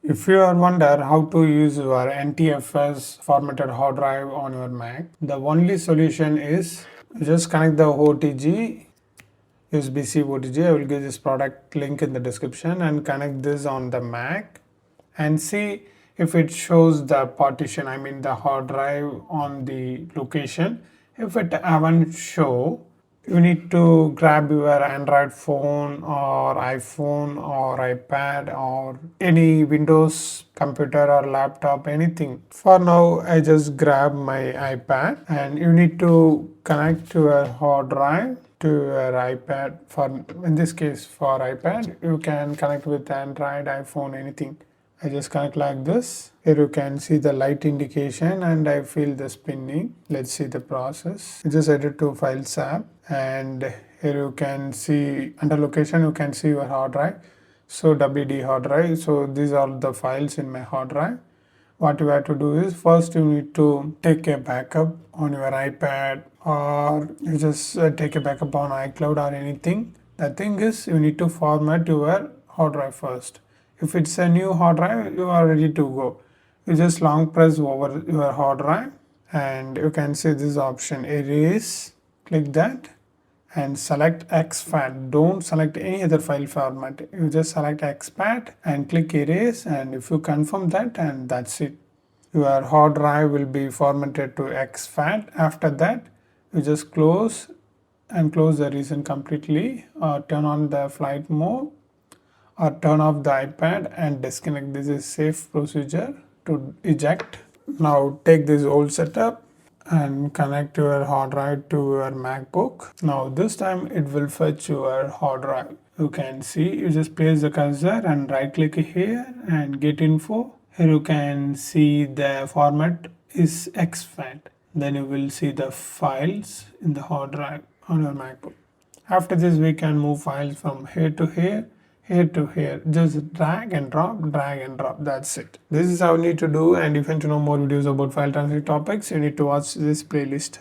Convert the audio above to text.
If you are wonder how to use your NTFS formatted hard drive on your Mac, the only solution is just connect the OTG, USB-C OTG. I will give this product link in the description and connect this on the Mac and see if it shows the partition, I mean the hard drive on the location. If it haven't show, you need to grab your Android phone or iPhone or iPad or any Windows computer or laptop, anything. For now, I just grab my iPad, and you need to connect your hard drive to your iPad. For in this case, for iPad, you can connect with Android, iPhone, anything. I just connect like this. Here you can see the light indication and I feel the spinning. Let's see the process. You just edit to Files app, and here you can see under location you can see your hard drive. So WD hard drive. So these are the files in my hard drive. What you have to do is first you need to take a backup on your iPad, or you just take a backup on iCloud or anything. The thing is you need to format your hard drive first. If it's a new hard drive, you are ready to go. You just long press over your hard drive and you can see this option erase. Click that and select exFAT. Don't select any other file format. You just select exFAT and click erase, and if you confirm that, and that's it. Your hard drive will be formatted to exFAT. After that, you just close the recent completely, or turn on the flight mode, or turn off the iPad and disconnect. This is safe procedure to eject. Now take this old setup and connect your hard drive to your MacBook. Now this time it will fetch your hard drive. You can see, you just place the cursor and right click here and get info. Here you can see the format is exFAT. Then you will see the files in the hard drive on your MacBook. After this we can move files from here to here to here. Just drag and drop, that's it. This is how you need to do, and if you want to know more videos about file transfer topics, you need to watch this playlist.